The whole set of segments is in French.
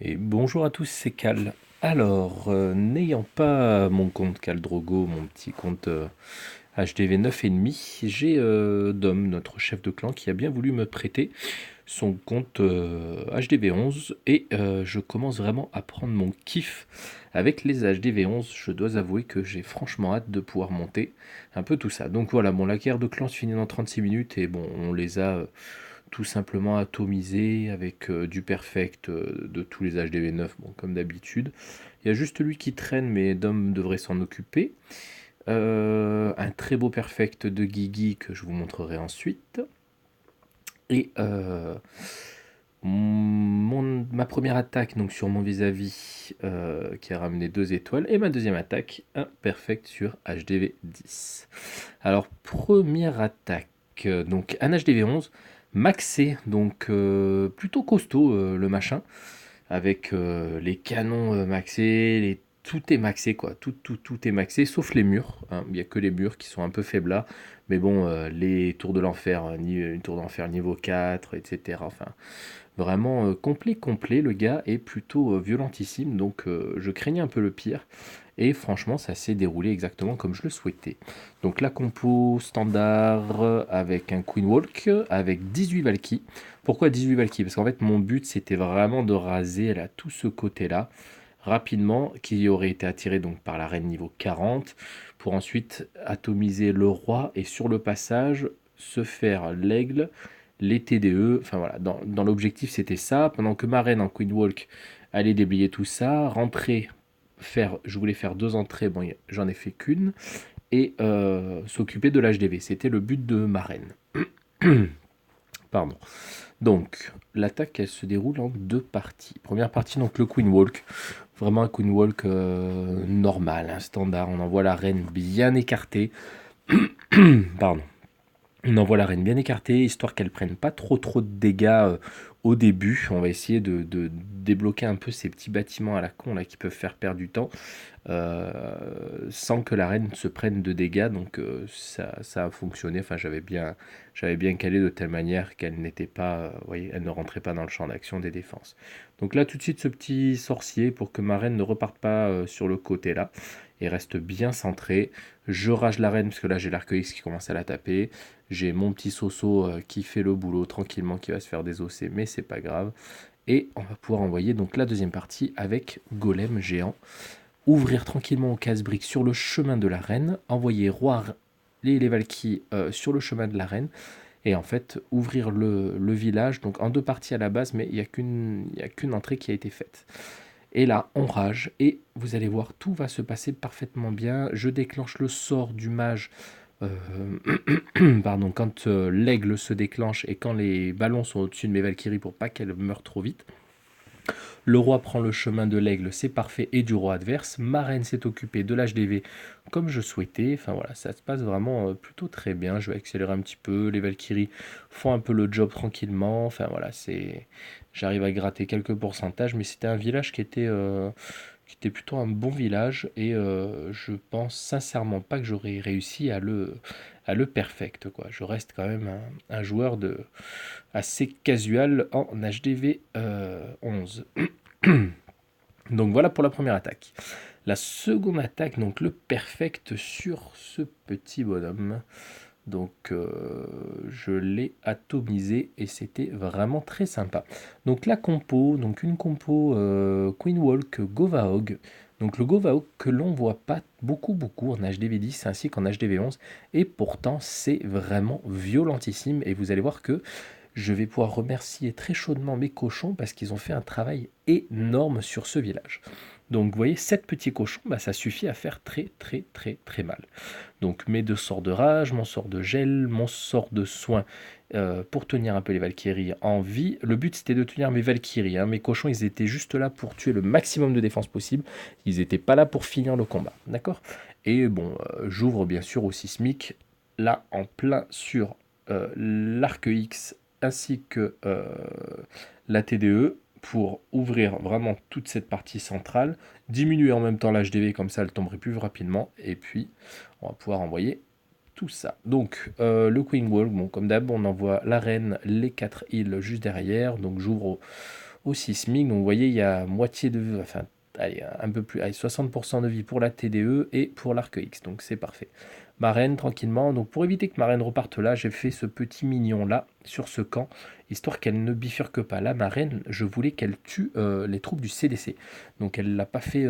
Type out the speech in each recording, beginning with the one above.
Et bonjour à tous, c'est Cal. Alors, n'ayant pas mon compte Cal Drogo, mon petit compte HDV 9,5, j'ai Dom, notre chef de clan, qui a bien voulu me prêter son compte HDV 11 et je commence vraiment à prendre mon kiff avec les HDV 11. Je dois avouer que j'ai franchement hâte de pouvoir monter un peu tout ça. Donc voilà, bon, la guerre de clans se finit dans 36 minutes et bon, on les a tout simplement atomisé avec du perfect de tous les HDV9, bon, comme d'habitude. Il y a juste lui qui traîne, mais Dom devrait s'en occuper. Un très beau perfect de Guigui que je vous montrerai ensuite. Et ma première attaque donc sur mon vis-à-vis qui a ramené 2 étoiles. Et ma deuxième attaque, un perfect sur HDV 10. Alors, première attaque, donc un HDV 11 maxé, donc plutôt costaud le machin, avec les canons maxés, tout est maxé quoi, tout est maxé, sauf les murs, hein. Il n'y a que les murs qui sont un peu faiblards, mais bon, les tours de l'enfer, une tour d'enfer niveau 4, etc. Enfin, vraiment complet, le gars est plutôt violentissime, donc je craignais un peu le pire. Et franchement, ça s'est déroulé exactement comme je le souhaitais. Donc la compo standard avec un Queen Walk, avec 18 Valky. Pourquoi 18 Valky? Parce qu'en fait, mon but, c'était vraiment de raser là, tout ce côté-là, rapidement, qui aurait été attiré donc par la reine niveau 40, pour ensuite atomiser le roi et sur le passage, se faire l'aigle, les TDE, enfin voilà, dans l'objectif c'était ça, pendant que ma reine en Queen Walk allait déblayer tout ça, rentrer je voulais faire 2 entrées, bon, j'en ai fait qu'une, et s'occuper de l'HDV. C'était le but de ma reine. Pardon. Donc, l'attaque, elle se déroule en 2 parties. Première partie, donc le Queen Walk. Vraiment un Queen Walk normal, un standard. On envoie la reine bien écartée. Pardon. On envoie la reine bien écartée, histoire qu'elle prenne pas trop de dégâts au début. On va essayer de débloquer un peu ces petits bâtiments à la con là qui peuvent faire perdre du temps sans que la reine se prenne de dégâts. Donc ça a fonctionné. Enfin, j'avais bien calé de telle manière qu'elle n'était pas, vous voyez, elle ne rentrait pas dans le champ d'action des défenses. Donc là, tout de suite, ce petit sorcier pour que ma reine ne reparte pas sur le côté là et reste bien centré. Je rage la reine parce que là j'ai l'arc-X qui commence à la taper. J'ai mon petit Soso qui fait le boulot tranquillement, qui va se faire désosser, mais c'est pas grave. Et on va pouvoir envoyer donc la deuxième partie avec Golem géant. Ouvrir tranquillement au casse-briques sur le chemin de la reine. Envoyer roi les Valkyries sur le chemin de la reine. Et en fait, ouvrir le village, donc en 2 parties à la base, mais il n'y a qu'une entrée qui a été faite. Et là, on rage, et vous allez voir, tout va se passer parfaitement bien. Je déclenche le sort du mage pardon, quand l'aigle se déclenche et quand les ballons sont au-dessus de mes Valkyries pour pas qu'elles meurent trop vite. Le roi prend le chemin de l'aigle, c'est parfait, et du roi adverse. Ma reine s'est occupée de l'HDV comme je souhaitais. Enfin voilà, ça se passe vraiment plutôt très bien. Je vais accélérer un petit peu. Les Valkyries font un peu le job tranquillement. Enfin voilà, j'arrive à gratter quelques pourcentages, mais c'était un village qui était plutôt un bon village et je pense sincèrement pas que j'aurais réussi à le perfect, quoi. Je reste quand même un joueur assez casual en HDV 11. Donc voilà pour la première attaque. La seconde attaque, donc le perfect sur ce petit bonhomme. Donc je l'ai atomisé et c'était vraiment très sympa. Donc la compo, donc une compo Queen Walk Govahog. Donc le Govahog que l'on voit pas beaucoup en HDV 10 ainsi qu'en HDV 11 et pourtant c'est vraiment violentissime et vous allez voir que je vais pouvoir remercier très chaudement mes cochons parce qu'ils ont fait un travail énorme sur ce village. Donc vous voyez, 7 petits cochons, bah, ça suffit à faire très mal. Donc mes 2 sorts de rage, mon sort de gel, mon sort de soin pour tenir un peu les Valkyries en vie. Le but c'était de tenir mes Valkyries, hein. Mes cochons ils étaient juste là pour tuer le maximum de défense possible. Ils n'étaient pas là pour finir le combat, d'accord? Et bon, j'ouvre bien sûr au sismique, là en plein sur l'arc X ainsi que la TDE pour ouvrir vraiment toute cette partie centrale, diminuer en même temps l'HDV comme ça elle tomberait plus rapidement et puis on va pouvoir envoyer tout ça. Donc le Queen Walk, bon, comme d'hab on envoie la reine, les 4 îles juste derrière, donc j'ouvre au sismique. Donc vous voyez, il y a moitié de... Enfin, allez, un peu plus... Allez, 60% de vie pour la TDE et pour l'arc X. Donc c'est parfait. Ma reine, tranquillement. Donc pour éviter que ma reine reparte là, j'ai fait ce petit mignon là, sur ce camp, histoire qu'elle ne bifurque pas. Là, ma reine, je voulais qu'elle tue les troupes du CDC. Donc elle ne l'a pas fait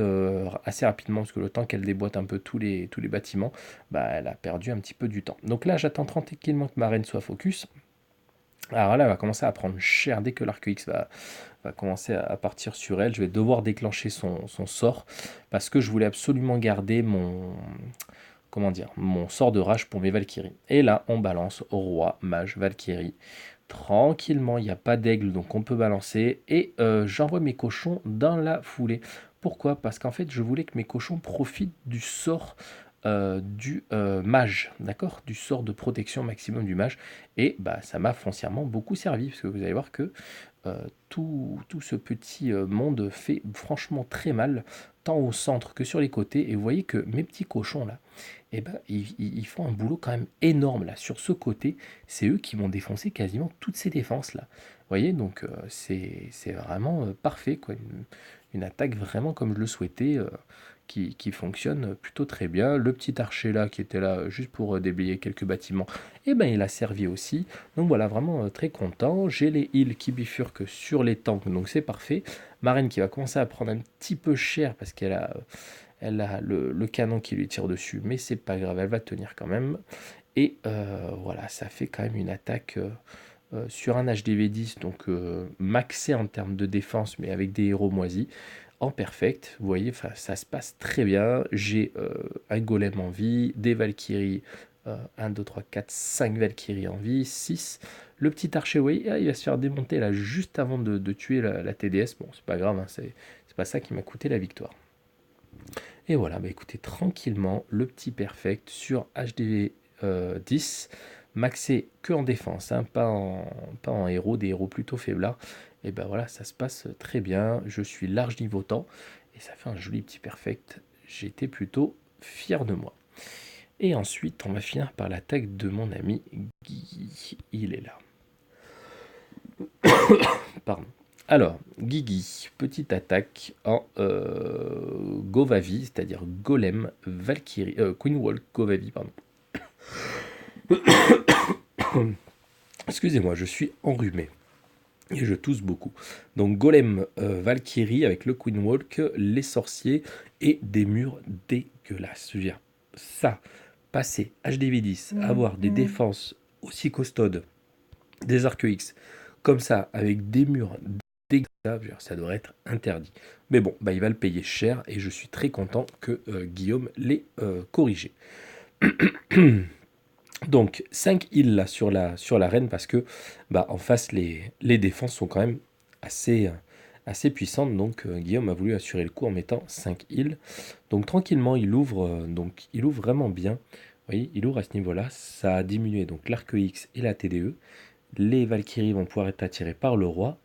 assez rapidement, parce que le temps qu'elle déboîte un peu tous les bâtiments, bah, elle a perdu un petit peu du temps. Donc là, j'attends tranquillement que ma reine soit focus. Alors là, elle va commencer à prendre cher dès que l'arc X va commencer à partir sur elle. Je vais devoir déclencher son sort, parce que je voulais absolument garder comment dire, mon sort de rage pour mes Valkyries. Et là, on balance roi, mage, Valkyrie. Tranquillement, il n'y a pas d'aigle, donc on peut balancer. Et j'envoie mes cochons dans la foulée. Pourquoi? Parce qu'en fait, je voulais que mes cochons profitent du sort du mage, d'accord? Du sort de protection maximum du mage. Et bah, ça m'a foncièrement beaucoup servi, parce que vous allez voir que tout ce petit monde fait franchement très mal, tant au centre que sur les côtés. Et vous voyez que mes petits cochons là, eh ben, ils font un boulot quand même énorme là. Sur ce côté, c'est eux qui vont défoncer quasiment toutes ces défenses là. Vous voyez, donc c'est vraiment parfait, quoi. Une attaque vraiment comme je le souhaitais, qui fonctionne plutôt très bien. Le petit archer là, qui était là juste pour déblayer quelques bâtiments, eh ben, il a servi aussi. Donc voilà, vraiment très content. J'ai les heals qui bifurquent sur les tanks, donc c'est parfait. Marine qui va commencer à prendre un petit peu cher parce qu'elle a le canon qui lui tire dessus, mais c'est pas grave, elle va tenir quand même. Et voilà, ça fait quand même une attaque sur un HDV10, donc maxé en termes de défense, mais avec des héros moisis, en perfect. Vous voyez, ça se passe très bien. J'ai un golem en vie, des Valkyries, 1, 2, 3, 4, 5 Valkyries en vie, 6. Le petit archer, vous voyez, il va se faire démonter là juste avant de tuer la TDS. Bon, c'est pas grave, hein, c'est pas ça qui m'a coûté la victoire. Et voilà, bah écoutez, tranquillement, le petit perfect sur HDV 10, maxé que en défense, hein, pas en héros, des héros plutôt faiblards. Et ben voilà, ça se passe très bien. Je suis large niveau temps et ça fait un joli petit perfect. J'étais plutôt fier de moi. Et ensuite, on va finir par l'attaque de mon ami Guy. Il est là. Pardon. Alors, Guigui, petite attaque en Govavi, c'est-à-dire Golem, Valkyrie, Queen Walk, Govavi, pardon. Excusez-moi, je suis enrhumé et je tousse beaucoup. Donc Golem, Valkyrie avec le Queen Walk, les sorciers et des murs dégueulasses. Je veux dire, ça, passer HDV10, avoir des défenses aussi costaudes, des arcs X, comme ça, avec des murs dégueulasses, ça devrait être interdit. Mais bon, bah, il va le payer cher et je suis très content que Guillaume l'ait corrigé. Donc 5 heals là sur la reine parce que bah, en face les défenses sont quand même assez puissantes. Donc Guillaume a voulu assurer le coup en mettant 5 heals. Donc tranquillement il ouvre vraiment bien. Vous voyez, il ouvre à ce niveau-là. Ça a diminué donc l'arc X et la TDE. Les Valkyries vont pouvoir être attirées par le roi.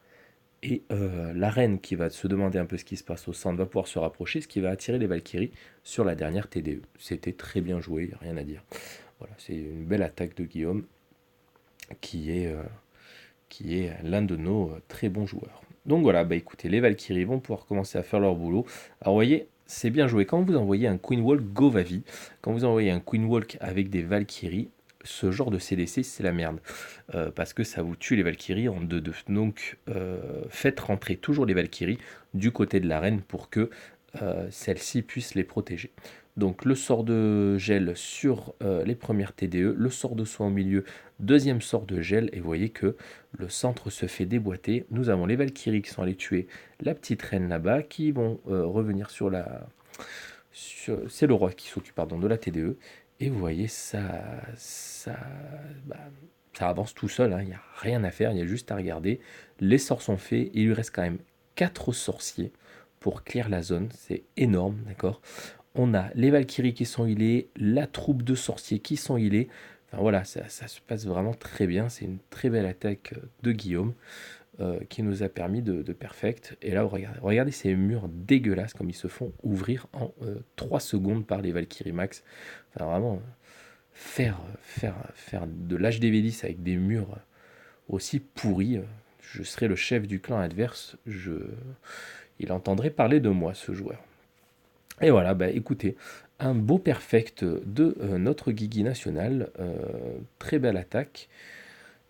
Et la reine qui va se demander un peu ce qui se passe au centre va pouvoir se rapprocher, ce qui va attirer les Valkyries sur la dernière TDE. C'était très bien joué, il n'y a rien à dire. Voilà, c'est une belle attaque de Guillaume qui est l'un de nos très bons joueurs. Donc voilà, bah écoutez, les Valkyries vont pouvoir commencer à faire leur boulot. Alors vous voyez, c'est bien joué. Quand vous envoyez un Queen Walk Govavi, quand vous envoyez un Queen Walk avec des Valkyries, ce genre de CDC, c'est la merde. Parce que ça vous tue les Valkyries en 2-2. Donc faites rentrer toujours les Valkyries du côté de la reine pour que celle-ci puisse les protéger. Donc le sort de gel sur les premières TDE, le sort de soin au milieu, deuxième sort de gel, et vous voyez que le centre se fait déboîter. Nous avons les Valkyries qui sont allées tuer la petite reine là-bas, qui vont revenir sur la... C'est le roi qui s'occupe de la TDE, et vous voyez, bah, ça avance tout seul, hein. Il n'y a rien à faire, il y a juste à regarder. Les sorts sont faits, il lui reste quand même 4 sorciers pour clear la zone, c'est énorme, d'accord? On a les Valkyries qui sont healées, la troupe de sorciers qui sont healés. Enfin voilà, ça se passe vraiment très bien. C'est une très belle attaque de Guillaume qui nous a permis de perfect. Et là, regardez ces murs dégueulasses comme ils se font ouvrir en 3 secondes par les Valkyries Max. Enfin vraiment, faire de l'HDV10 avec des murs aussi pourris, je serai le chef du clan adverse, il entendrait parler de moi, ce joueur. Et voilà, bah écoutez, un beau perfect de notre Guigui national, très belle attaque.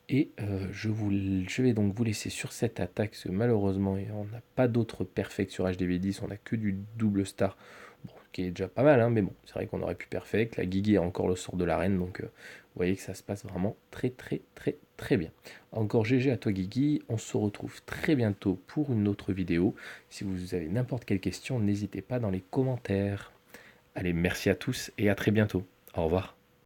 Et je vais donc vous laisser sur cette attaque, parce que malheureusement, on n'a pas d'autres perfects sur HDV10, on n'a que du double star, bon, qui est déjà pas mal, hein, mais bon, c'est vrai qu'on aurait pu perfect. La Guigui a encore le sort de la reine, donc vous voyez que ça se passe vraiment très très très très bien. Encore GG à toi Guigui, on se retrouve très bientôt pour une autre vidéo. Si vous avez n'importe quelle question, n'hésitez pas dans les commentaires. Allez, merci à tous et à très bientôt. Au revoir.